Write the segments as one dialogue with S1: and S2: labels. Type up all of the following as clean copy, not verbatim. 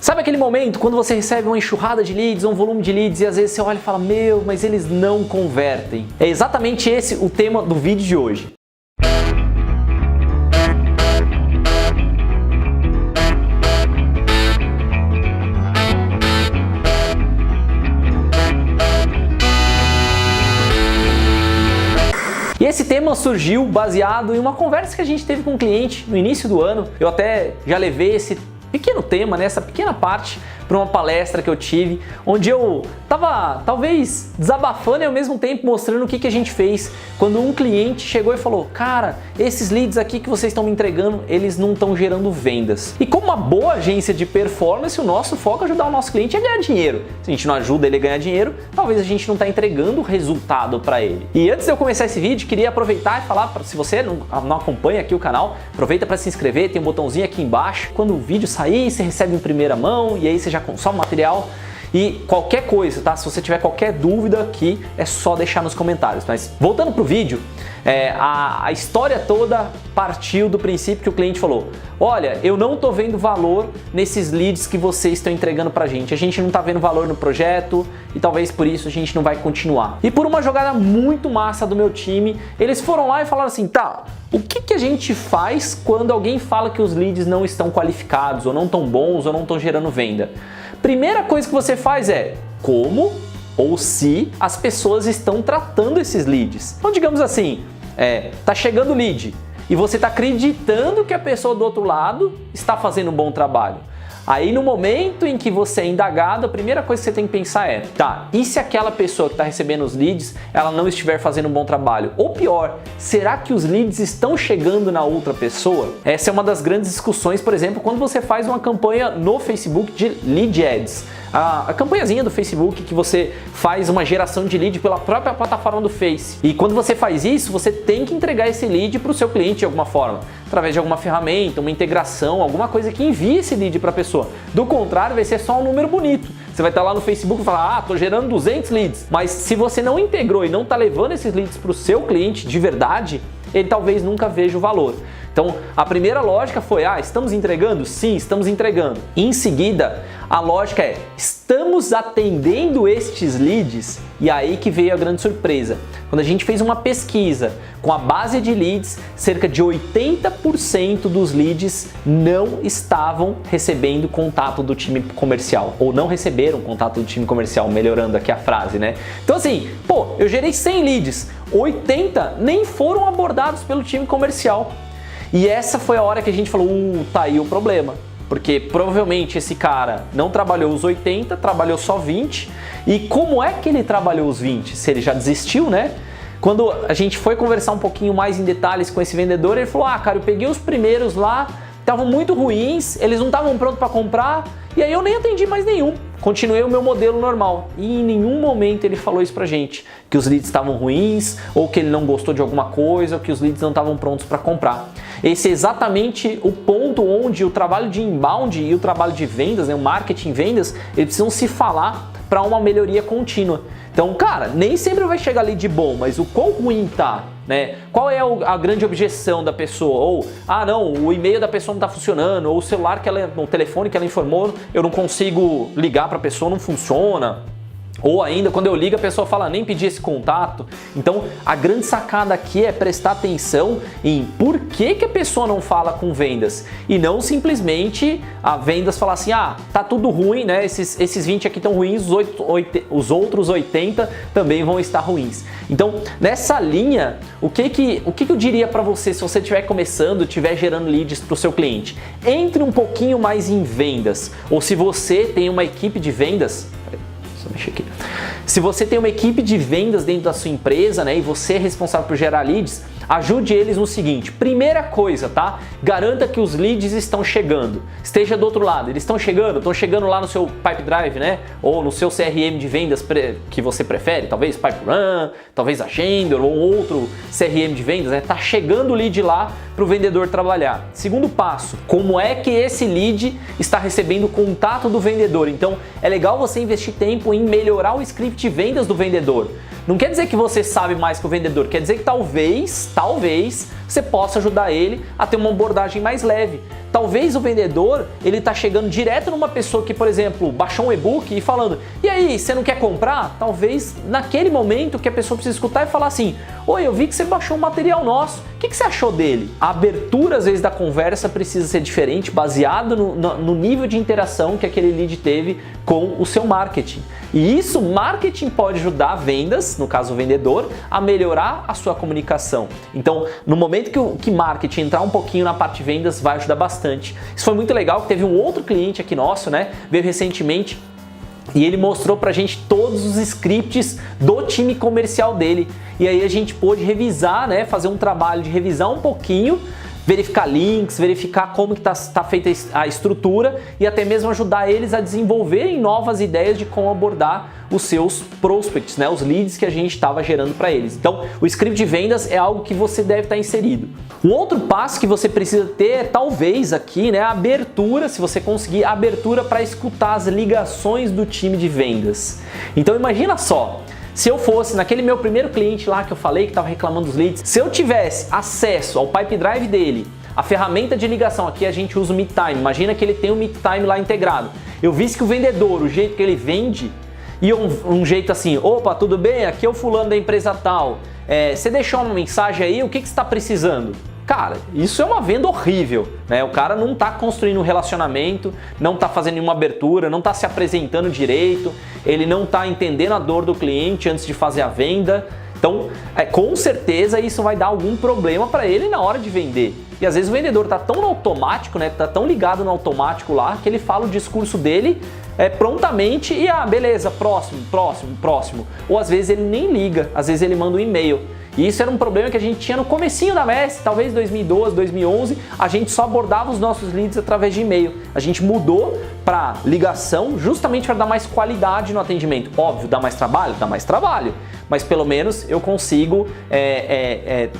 S1: Sabe aquele momento quando você recebe uma enxurrada de leads, um volume de leads e às vezes você olha e fala, meu, mas eles não convertem? É exatamente esse o tema do vídeo de hoje. E esse tema surgiu baseado em uma conversa que a gente teve com um cliente no início do ano. Eu até já levei esse pequeno tema, né, essa pequena parte para uma palestra que eu tive, onde eu tava talvez desabafando e ao mesmo tempo mostrando o que a gente fez quando um cliente chegou e falou, cara, esses leads aqui que vocês estão me entregando, eles não estão gerando vendas. E como uma boa agência de performance, o nosso foco é ajudar o nosso cliente a ganhar dinheiro. Se a gente não ajuda ele a ganhar dinheiro, talvez a gente não está entregando resultado para ele. E antes de eu começar esse vídeo, queria aproveitar e falar, se você não acompanha aqui o canal, aproveita para se inscrever, tem um botãozinho aqui embaixo. Quando o vídeo sair, você recebe em primeira mão e aí você já consome o material. E qualquer coisa, tá? Se você tiver qualquer dúvida aqui, é só deixar nos comentários. Mas voltando pro vídeo, a história toda partiu do princípio que o cliente falou, olha, eu não tô vendo valor nesses leads que vocês estão entregando pra gente. A gente não tá vendo valor no projeto e talvez por isso a gente não vai continuar. E por uma jogada muito massa do meu time, eles foram lá e falaram assim, tá, o que a gente faz quando alguém fala que os leads não estão qualificados, ou não tão bons, ou não estão gerando venda? Primeira coisa que você faz é como ou se as pessoas estão tratando esses leads. Então, digamos assim, tá chegando o lead e você está acreditando que a pessoa do outro lado está fazendo um bom trabalho. Aí no momento em que você é indagado, a primeira coisa que você tem que pensar é, tá, e se aquela pessoa que está recebendo os leads, ela não estiver fazendo um bom trabalho? Ou pior, será que os leads estão chegando na outra pessoa? Essa é uma das grandes discussões, por exemplo, quando você faz uma campanha no Facebook de lead ads. A campanhazinha do Facebook que você faz uma geração de lead pela própria plataforma do Face. E quando você faz isso, você tem que entregar esse lead para o seu cliente de alguma forma, através de alguma ferramenta, uma integração, alguma coisa que envie esse lead para a pessoa. Do contrário, vai ser só um número bonito. Você vai estar lá no Facebook e falar, tô gerando 200 leads. Mas se você não integrou e não está levando esses leads para o seu cliente de verdade, ele talvez nunca veja o valor. Então, a primeira lógica foi, estamos entregando? Sim, estamos entregando. Em seguida, a lógica é, estamos atendendo estes leads? E aí que veio a grande surpresa. Quando a gente fez uma pesquisa com a base de leads, cerca de 80% dos leads não estavam recebendo contato do time comercial, ou não receberam contato do time comercial, melhorando aqui a frase, né? Então assim, eu gerei 100 leads, 80 nem foram abordados pelo time comercial. E essa foi a hora que a gente falou, tá aí o problema. Porque provavelmente esse cara não trabalhou os 80, trabalhou só 20. E como é que ele trabalhou os 20? Se ele já desistiu, né? Quando a gente foi conversar um pouquinho mais em detalhes com esse vendedor, ele falou, cara, eu peguei os primeiros lá, estavam muito ruins, eles não estavam prontos para comprar, e aí eu nem atendi mais nenhum. Continuei o meu modelo normal. E em nenhum momento ele falou isso pra gente, que os leads estavam ruins, ou que ele não gostou de alguma coisa, ou que os leads não estavam prontos para comprar. Esse é exatamente o ponto onde o trabalho de inbound e o trabalho de vendas, né, o marketing e vendas, eles precisam se falar para uma melhoria contínua. Então, cara, nem sempre vai chegar ali de bom, mas o quão ruim tá, né? Qual é a grande objeção da pessoa? Ou, não, o e-mail da pessoa não tá funcionando, ou o celular o telefone que ela informou, eu não consigo ligar para a pessoa, não funciona. Ou ainda, quando eu ligo, a pessoa fala, nem pedi esse contato. Então, a grande sacada aqui é prestar atenção em por que a pessoa não fala com vendas. E não simplesmente a vendas falar assim, tá tudo ruim, né? Esses 20 aqui estão ruins, os outros 80 também vão estar ruins. Então, nessa linha, o que eu diria para você, se você estiver começando, estiver gerando leads para o seu cliente? Entre um pouquinho mais em vendas. Ou se você tem uma equipe de vendas... Se você tem uma equipe de vendas dentro da sua empresa, né, e você é responsável por gerar leads, ajude eles no seguinte, primeira coisa, tá? Garanta que os leads estão chegando. Esteja do outro lado, eles estão chegando lá no seu Pipe Drive, né? Ou no seu CRM de vendas que você prefere, talvez Pipe Run, talvez Agenda ou outro CRM de vendas, né? Tá chegando o lead lá para o vendedor trabalhar. Segundo passo, como é que esse lead está recebendo o contato do vendedor? Então, é legal você investir tempo em melhorar o script de vendas do vendedor. Não quer dizer que você sabe mais que o vendedor, quer dizer que talvez você possa ajudar ele a ter uma abordagem mais leve. Talvez o vendedor, ele tá chegando direto numa pessoa que, por exemplo, baixou um e-book e falando: e aí, você não quer comprar? Talvez naquele momento que a pessoa precisa escutar e falar assim: oi, eu vi que você baixou um material nosso, o que você achou dele? A abertura, às vezes, da conversa precisa ser diferente, baseado no nível de interação que aquele lead teve com o seu marketing. E isso, marketing pode ajudar vendas, no caso o vendedor, a melhorar a sua comunicação. Então, no momento que marketing entrar um pouquinho na parte de vendas, vai ajudar bastante. Isso foi muito legal, que teve um outro cliente aqui nosso, né? Veio recentemente e ele mostrou pra gente todos os scripts do time comercial dele. E aí a gente pôde revisar, né? Fazer um trabalho de revisar um pouquinho, verificar links, verificar como que tá feita a estrutura e até mesmo ajudar eles a desenvolverem novas ideias de como abordar os seus prospects, né? Os leads que a gente estava gerando para eles. Então, o script de vendas é algo que você deve estar inserido. Um outro passo que você precisa ter é, talvez aqui, né, a abertura, se você conseguir, a abertura para escutar as ligações do time de vendas. Então, imagina só, se eu fosse naquele meu primeiro cliente lá que eu falei, que estava reclamando dos leads, se eu tivesse acesso ao Pipe Drive dele, a ferramenta de ligação, aqui a gente usa o Meet Time, imagina que ele tem o Meet Time lá integrado. Eu visse que o vendedor, o jeito que ele vende, e um jeito assim: opa, tudo bem? Aqui é o fulano da empresa tal, você deixou uma mensagem aí, o que você está precisando? Cara, isso é uma venda horrível, né? O cara não está construindo um relacionamento, não está fazendo nenhuma abertura, não está se apresentando direito, ele não está entendendo a dor do cliente antes de fazer a venda. Então, com certeza isso vai dar algum problema para ele na hora de vender. E às vezes o vendedor está tão no automático, né? Tá tão ligado no automático lá, que ele fala o discurso dele prontamente e beleza, próximo. Ou às vezes ele nem liga, às vezes ele manda um e-mail. E isso era um problema que a gente tinha no comecinho da Mestre, talvez 2012, 2011, a gente só abordava os nossos leads através de e-mail. A gente mudou para ligação justamente para dar mais qualidade no atendimento. Óbvio, dá mais trabalho, mas pelo menos eu consigo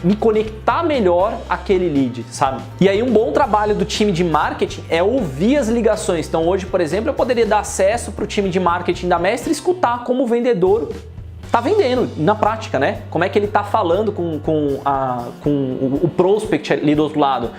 S1: me conectar melhor àquele lead, sabe? E aí um bom trabalho do time de marketing é ouvir as ligações. Então hoje, por exemplo, eu poderia dar acesso para o time de marketing da Mestre e escutar como o vendedor tá vendendo na prática, né? Como é que ele tá falando com o prospect ali do outro lado?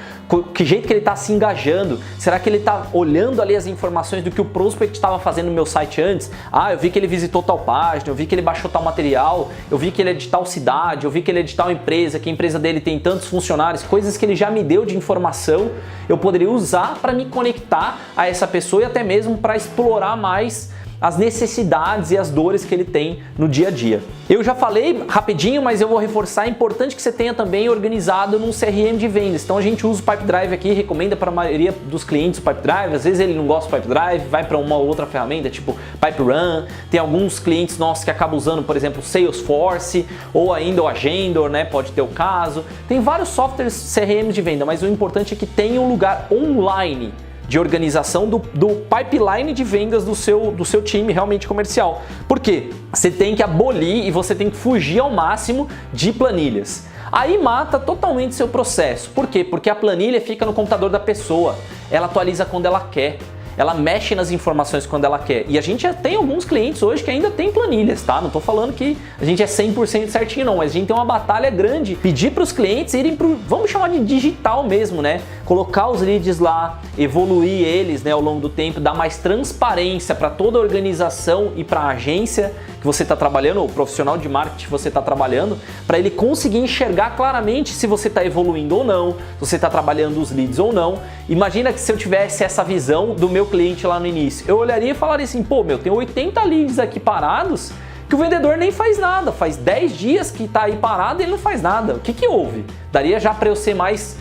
S1: Que jeito que ele tá se engajando? Será que ele tá olhando ali as informações do que o prospect estava fazendo no meu site antes? Eu vi que ele visitou tal página, eu vi que ele baixou tal material, eu vi que ele é de tal cidade, eu vi que ele é de tal empresa, que a empresa dele tem tantos funcionários, coisas que ele já me deu de informação, eu poderia usar para me conectar a essa pessoa e até mesmo para explorar mais as necessidades e as dores que ele tem no dia a dia. Eu já falei rapidinho, mas eu vou reforçar, é importante que você tenha também organizado num CRM de vendas. Então a gente usa o Pipe Drive aqui, recomenda para a maioria dos clientes o Pipe Drive, às vezes ele não gosta do Pipe Drive, vai para uma outra ferramenta, tipo Pipe Run. Tem alguns clientes nossos que acabam usando, por exemplo, Salesforce ou ainda o Agendor, né? Pode ter o caso. Tem vários softwares CRM de venda, mas o importante é que tenha um lugar online de organização do pipeline de vendas do seu time realmente comercial. Por quê? Você tem que abolir e você tem que fugir ao máximo de planilhas. Aí mata totalmente seu processo. Por quê? Porque a planilha fica no computador da pessoa, ela atualiza quando ela quer. Ela mexe nas informações quando ela quer. E a gente já tem alguns clientes hoje que ainda tem planilhas, tá? Não estou falando que a gente é 100% certinho não, mas a gente tem uma batalha grande. Pedir para os clientes irem para, vamos chamar de digital mesmo, né? Colocar os leads lá, evoluir eles, né, ao longo do tempo, dar mais transparência para toda a organização e para a agência que você está trabalhando, ou o profissional de marketing que você está trabalhando, para ele conseguir enxergar claramente se você está evoluindo ou não, se você está trabalhando os leads ou não. Imagina que se eu tivesse essa visão do meu cliente lá no início, eu olharia e falaria assim: pô, tem 80 leads aqui parados que o vendedor nem faz nada, faz 10 dias que está aí parado e ele não faz nada. O que houve? Daria já para eu ser mais,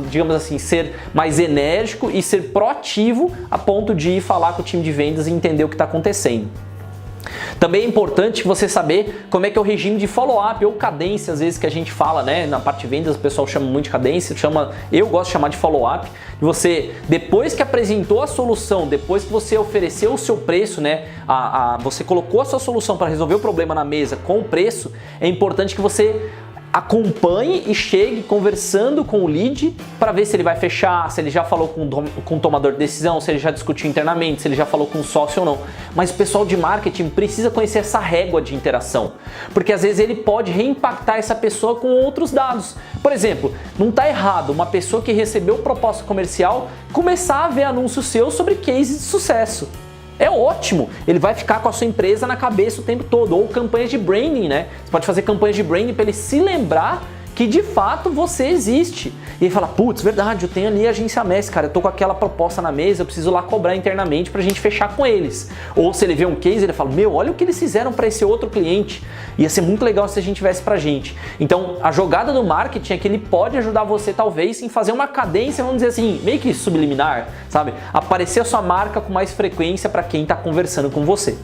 S1: digamos assim, ser mais enérgico e ser proativo a ponto de ir falar com o time de vendas e entender o que está acontecendo. Também é importante você saber como é que é o regime de follow-up ou cadência, às vezes que a gente fala, né? Na parte de vendas o pessoal chama muito de cadência, eu gosto de chamar de follow-up. Você, depois que apresentou a solução, depois que você ofereceu o seu preço, né? Você colocou a sua solução para resolver o problema na mesa com o preço, é importante que você acompanhe e chegue conversando com o lead para ver se ele vai fechar, se ele já falou com o tomador de decisão, se ele já discutiu internamente, se ele já falou com o sócio ou não. Mas o pessoal de marketing precisa conhecer essa régua de interação, porque às vezes ele pode reimpactar essa pessoa com outros dados. Por exemplo, não está errado uma pessoa que recebeu proposta comercial começar a ver anúncios seus sobre cases de sucesso. É ótimo, ele vai ficar com a sua empresa na cabeça o tempo todo, ou campanhas de branding, né? Você pode fazer campanhas de branding para ele se lembrar que de fato você existe. E ele fala, putz, verdade, eu tenho ali a agência Messi, cara, eu tô com aquela proposta na mesa, eu preciso lá cobrar internamente pra gente fechar com eles. Ou se ele vê um case, ele fala, meu, olha o que eles fizeram para esse outro cliente. Ia ser muito legal se a gente tivesse pra gente. Então, a jogada do marketing é que ele pode ajudar você, talvez, em fazer uma cadência, vamos dizer assim, meio que subliminar, sabe? Aparecer a sua marca com mais frequência para quem tá conversando com você.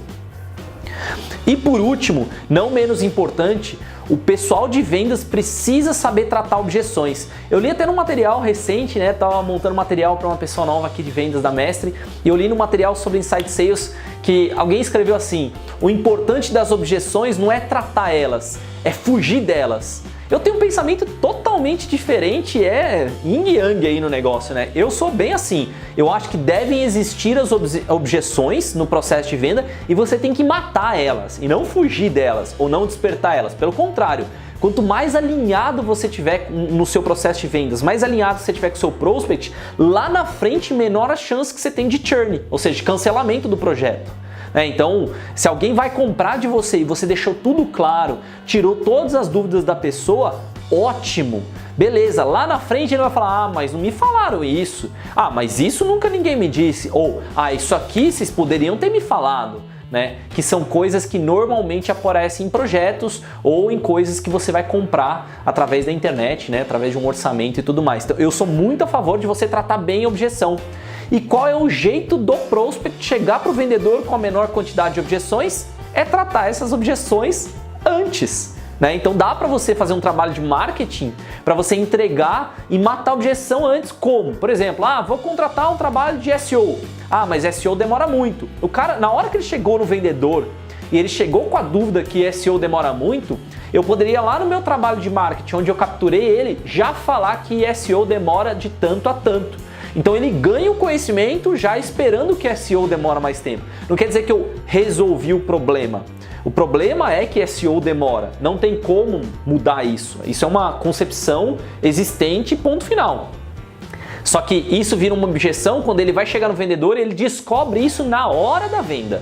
S1: E por último, não menos importante, o pessoal de vendas precisa saber tratar objeções. Eu li até num material recente, né? Tava montando material para uma pessoa nova aqui de vendas da Mestre, e eu li no material sobre Inside Sales que alguém escreveu assim: o importante das objeções não é tratar elas, é fugir delas. Eu tenho um pensamento totalmente diferente, é yin e yang aí no negócio, né? Eu sou bem assim, eu acho que devem existir as objeções no processo de venda e você tem que matar elas e não fugir delas ou não despertar elas. Pelo contrário, quanto mais alinhado você tiver no seu processo de vendas, mais alinhado você tiver com o seu prospect, lá na frente menor a chance que você tem de churn, ou seja, de cancelamento do projeto. Então, se alguém vai comprar de você e você deixou tudo claro, tirou todas as dúvidas da pessoa, ótimo, beleza, lá na frente ele vai falar, mas não me falaram isso, mas isso nunca ninguém me disse, ou, isso aqui vocês poderiam ter me falado, né? Que são coisas que normalmente aparecem em projetos ou em coisas que você vai comprar através da internet, né? Através de um orçamento e tudo mais. Então, eu sou muito a favor de você tratar bem a objeção. E qual é o jeito do prospect chegar para o vendedor com a menor quantidade de objeções? É tratar essas objeções antes. Né? Então dá para você fazer um trabalho de marketing para você entregar e matar a objeção antes. Como? Por exemplo, vou contratar um trabalho de SEO. Mas SEO demora muito. O cara, na hora que ele chegou no vendedor e ele chegou com a dúvida que SEO demora muito, eu poderia lá no meu trabalho de marketing, onde eu capturei ele, já falar que SEO demora de tanto a tanto. Então ele ganha o conhecimento já esperando que SEO demora mais tempo. Não quer dizer que eu resolvi o problema. O problema é que SEO demora. Não tem como mudar isso. Isso é uma concepção existente, ponto final. Só que isso vira uma objeção quando ele vai chegar no vendedor e ele descobre isso na hora da venda.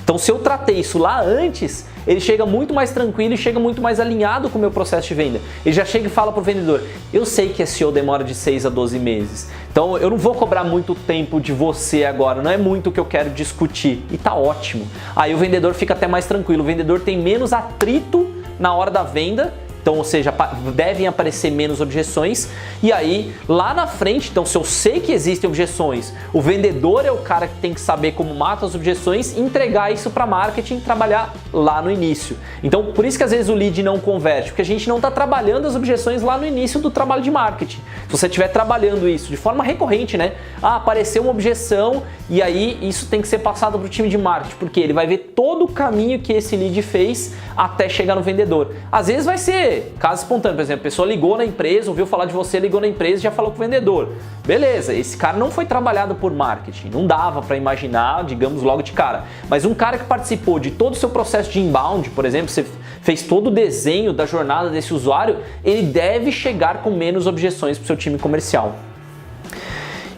S1: Então, se eu tratei isso lá antes, ele chega muito mais tranquilo e chega muito mais alinhado com o meu processo de venda. Ele já chega e fala para o vendedor, eu sei que SEO demora de 6 a 12 meses, então eu não vou cobrar muito tempo de você agora, não é muito o que eu quero discutir. E tá ótimo. Aí o vendedor fica até mais tranquilo, o vendedor tem menos atrito na hora da venda. Então, ou seja, devem aparecer menos objeções. E aí, lá na frente, então se eu sei que existem objeções, o vendedor é o cara que tem que saber como mata as objeções e entregar isso para marketing, trabalhar lá no início. Então, por isso que às vezes o lead não converte, porque a gente não está trabalhando as objeções lá no início do trabalho de marketing. Se você estiver trabalhando isso de forma recorrente, né? Apareceu uma objeção e aí isso tem que ser passado para o time de marketing, porque ele vai ver todo o caminho que esse lead fez até chegar no vendedor. Às vezes vai ser caso espontâneo, por exemplo, a pessoa ligou na empresa, ouviu falar de você, ligou na empresa e já falou com o vendedor. Beleza, esse cara não foi trabalhado por marketing, não dava para imaginar, digamos, logo de cara. Mas um cara que participou de todo o seu processo de inbound, por exemplo, você fez todo o desenho da jornada desse usuário, ele deve chegar com menos objeções para o seu time comercial.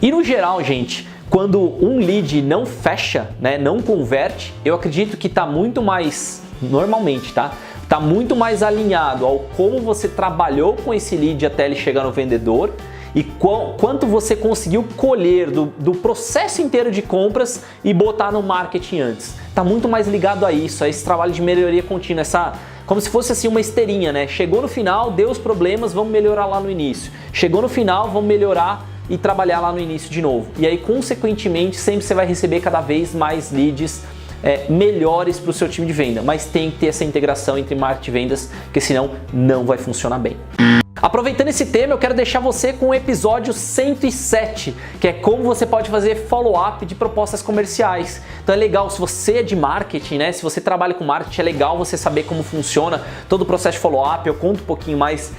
S1: E no geral, gente, quando um lead não fecha, né, não converte, eu acredito que está muito mais, normalmente, tá? Está muito mais alinhado ao como você trabalhou com esse lead até ele chegar no vendedor e quanto você conseguiu colher do processo inteiro de compras e botar no marketing antes. Está muito mais ligado a isso, a esse trabalho de melhoria contínua, como se fosse assim uma esteirinha, né? Chegou no final, deu os problemas, vamos melhorar lá no início. Chegou no final, vamos melhorar e trabalhar lá no início de novo. E aí, consequentemente, sempre você vai receber cada vez mais leads melhores para o seu time de venda, mas tem que ter essa integração entre marketing e vendas, porque senão não vai funcionar bem. Aproveitando esse tema, eu quero deixar você com o episódio 107, que é como você pode fazer follow-up de propostas comerciais. Então é legal, se você é de marketing, né? Se você trabalha com marketing, é legal você saber como funciona todo o processo de follow-up. Eu conto um pouquinho mais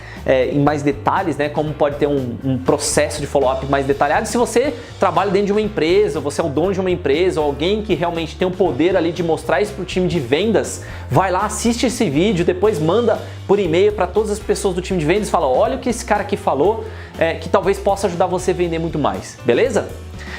S1: em mais detalhes, né? Como pode ter um processo de follow-up mais detalhado. Se você trabalha dentro de uma empresa, você é o dono de uma empresa, ou alguém que realmente tem o poder ali de mostrar isso para o time de vendas, vai lá, assiste esse vídeo, depois manda por e-mail para todas as pessoas do time de vendas e fala: olha o que esse cara aqui falou, que talvez possa ajudar você a vender muito mais, beleza?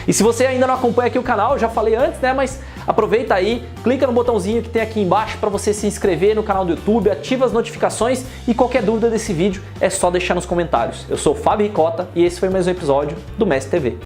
S1: E se você ainda não acompanha aqui o canal, eu já falei antes, né? Mas aproveita aí, clica no botãozinho que tem aqui embaixo para você se inscrever no canal do YouTube, ativa as notificações e qualquer dúvida desse vídeo é só deixar nos comentários. Eu sou o Fábio Ricota e esse foi mais um episódio do Mestre TV.